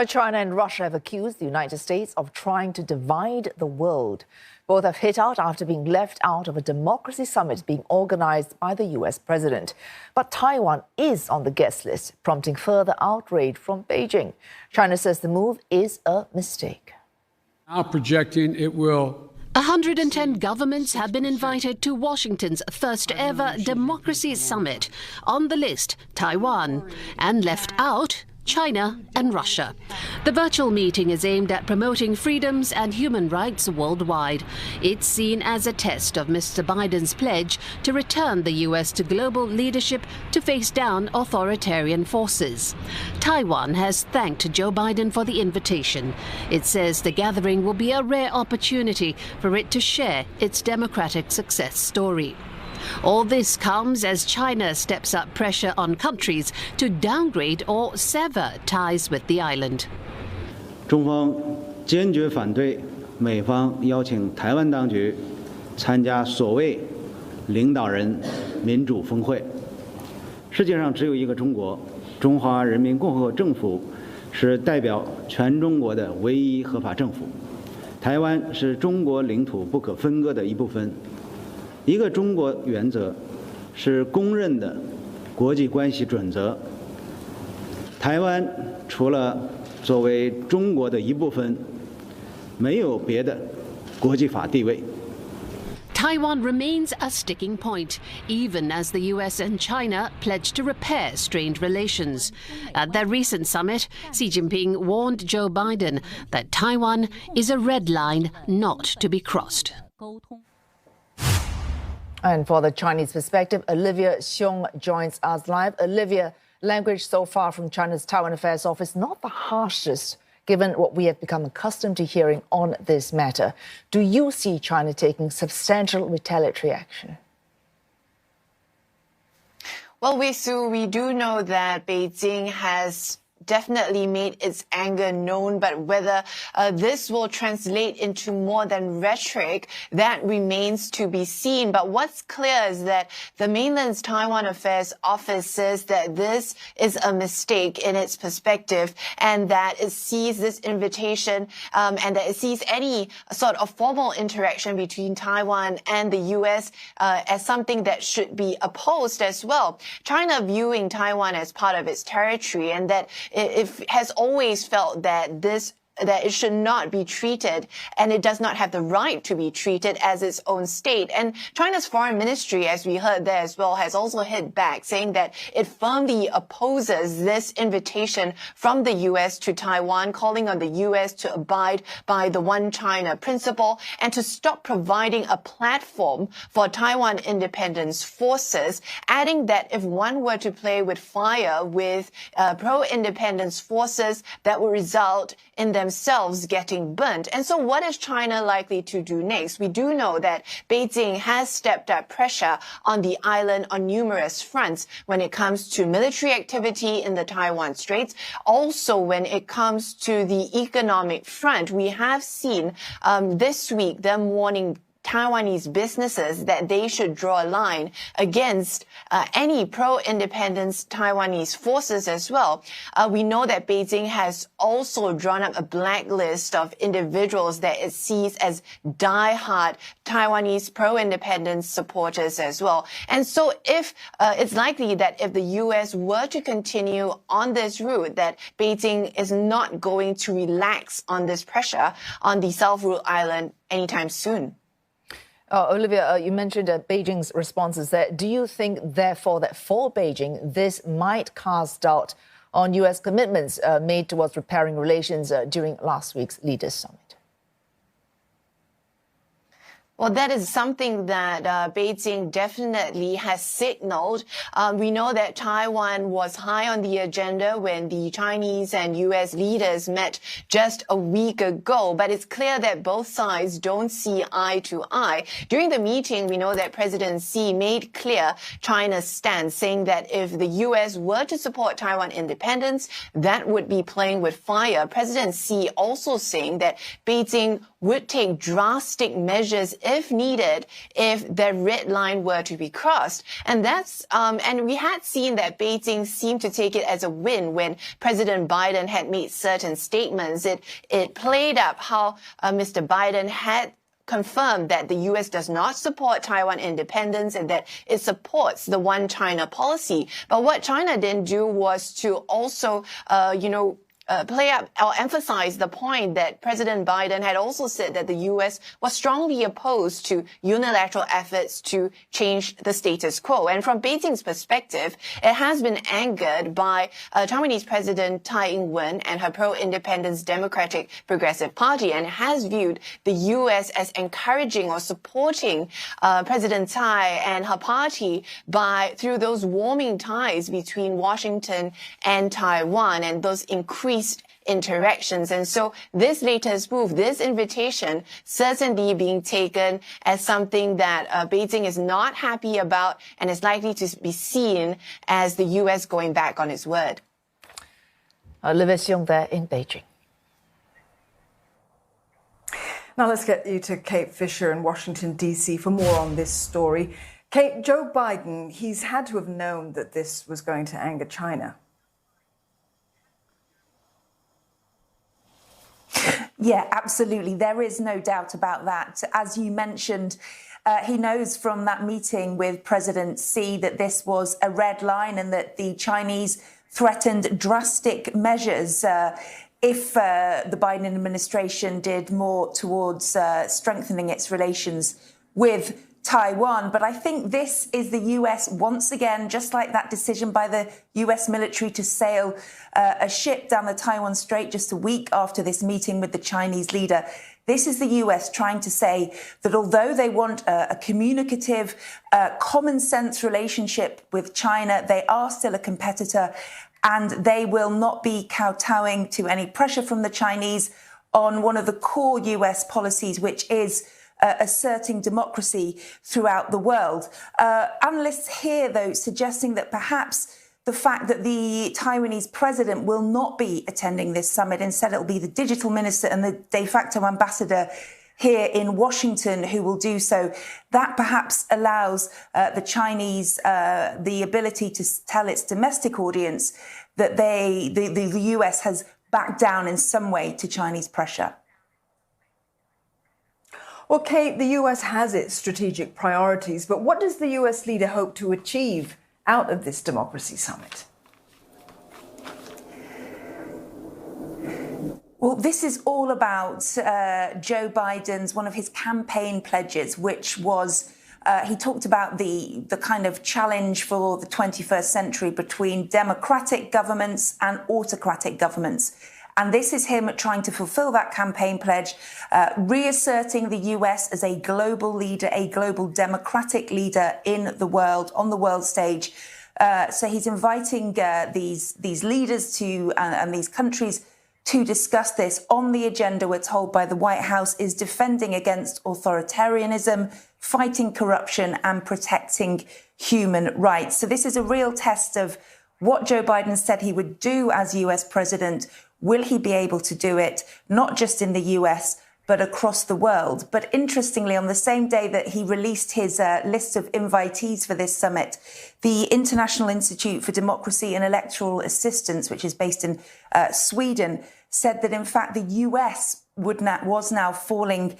China and Russia have accused the United States of trying to divide the world. Both have hit out after being left out of a democracy summit being organized by the U.S. president. But Taiwan is on the guest list, prompting further outrage from Beijing. China says the move is a mistake. Now projecting it will. 110 governments have been invited to Washington's first ever democracy summit. On the list, Taiwan, and left out, China and Russia. The virtual meeting is aimed at promoting freedoms and human rights worldwide. It's seen as a test of Mr. Biden's pledge to return the U.S. to global leadership to face down authoritarian forces. Taiwan has thanked Joe Biden for the invitation. It says the gathering will be a rare opportunity for it to share its democratic success story. All this comes as China steps up pressure on countries to downgrade or sever ties with the island. 中方坚决反对美方邀请台湾当局参加所谓领导人民主峰会。世界上只有一个中国，中华人民共和国政府是代表全中国的唯一合法政府。台湾是中国领土不可分割的一部分。 一个中国原则是公认的国际关系准则。台湾除了作为中国的一部分，没有别的国际法地位。 Taiwan remains a sticking point, even as the US and China pledge to repair strained relations. At their recent summit, Xi Jinping warned Joe Biden that Taiwan is a red line not to be crossed. And for the Chinese perspective, Olivia Xiong joins us live. Olivia, language so far from China's Taiwan Affairs Office not the harshest, given what we have become accustomed to hearing on this matter. Do you see China taking substantial retaliatory action? Well, we do know that Beijing has definitely made its anger known, but whether this will translate into more than rhetoric, that remains to be seen. But what's clear is that the mainland's Taiwan Affairs Office says that this is a mistake in its perspective, and that it sees this invitation and that it sees any sort of formal interaction between Taiwan and the U.S. As something that should be opposed as well. China viewing Taiwan as part of its territory, and that it has always felt that that it should not be treated, and it does not have the right to be treated as its own state. And China's foreign ministry, as we heard there as well, has also hit back, saying that it firmly opposes this invitation from the U.S. to Taiwan, calling on the U.S. to abide by the One China principle and to stop providing a platform for Taiwan independence forces, adding that if one were to play with fire with pro-independence forces, that would result in themselves getting burnt. And so what is China likely to do next? We do know that Beijing has stepped up pressure on the island on numerous fronts when it comes to military activity in the Taiwan Straits. Also, when it comes to the economic front, we have seen this week them warning Taiwanese businesses that they should draw a line against any pro-independence Taiwanese forces as well. We know that Beijing has also drawn up a blacklist of individuals that it sees as die-hard Taiwanese pro-independence supporters as well. And so if it's likely that if the U.S. were to continue on this route, that Beijing is not going to relax on this pressure on the self-ruled island anytime soon. Olivia, you mentioned Beijing's responses there. Do you think, therefore, that for Beijing, this might cast doubt on U.S. commitments made towards repairing relations during last week's Leaders' Summit? Well, that is something that Beijing definitely has signaled. We know that Taiwan was high on the agenda when the Chinese and U.S. leaders met just a week ago, but it's clear that both sides don't see eye to eye. During the meeting, we know that President Xi made clear China's stance, saying that if the U.S. were to support Taiwan independence, that would be playing with fire. President Xi also saying that Beijing would take drastic measures if needed, if the red line were to be crossed. And that's, and we had seen that Beijing seemed to take it as a win when President Biden had made certain statements. It played up how Mr. Biden had confirmed that the U.S. does not support Taiwan independence and that it supports the one China policy. But what China didn't do was to also, play up or emphasize the point that President Biden had also said that the U.S. was strongly opposed to unilateral efforts to change the status quo. And from Beijing's perspective, it has been angered by Taiwanese President Tsai Ing-wen and her pro-independence Democratic Progressive Party, and has viewed the U.S. as encouraging or supporting President Tsai and her party through those warming ties between Washington and Taiwan and those increased interactions. And so this latest move, this invitation, certainly being taken as something that Beijing is not happy about and is likely to be seen as the U.S. going back on its word. Olivia Xiong there in Beijing. Now let's get you to Kate Fisher in Washington, D.C. for more on this story. Kate, Joe Biden, he's had to have known that this was going to anger China. Yeah, absolutely. There is no doubt about that. As you mentioned, he knows from that meeting with President Xi that this was a red line and that the Chinese threatened drastic measures if the Biden administration did more towards strengthening its relations with Taiwan. But I think this is the US once again, just like that decision by the US military to sail a ship down the Taiwan Strait just a week after this meeting with the Chinese leader. This is the US trying to say that although they want a communicative, common sense relationship with China, they are still a competitor and they will not be kowtowing to any pressure from the Chinese on one of the core US policies, which is asserting democracy throughout the world. Analysts here, though, suggesting that perhaps the fact that the Taiwanese president will not be attending this summit, instead it'll be the digital minister and the de facto ambassador here in Washington who will do so, that perhaps allows the Chinese the ability to tell its domestic audience that the US has backed down in some way to Chinese pressure. Well, Kate, the US has its strategic priorities, but what does the US leader hope to achieve out of this democracy summit? Well, this is all about Joe Biden's, one of his campaign pledges, which was he talked about the kind of challenge for the 21st century between democratic governments and autocratic governments. And this is him trying to fulfill that campaign pledge, reasserting the US as a global leader, a global democratic leader in the world, on the world stage. So he's inviting these leaders to and these countries to discuss this. On the agenda, we're told by the White House, is defending against authoritarianism, fighting corruption and protecting human rights. So this is a real test of what Joe Biden said he would do as US president. Will he be able to do it, not just in the US, but across the world? But interestingly, on the same day that he released his list of invitees for this summit, the International Institute for Democracy and Electoral Assistance, which is based in Sweden, said that, in fact, the US was now falling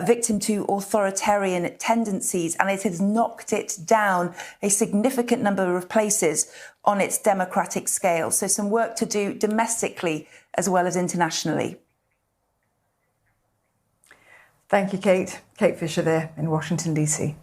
victim to authoritarian tendencies, and it has knocked it down a significant number of places on its democratic scale. So some work to do domestically as well as internationally. Thank you, Kate. Kate Fisher there in Washington, D.C.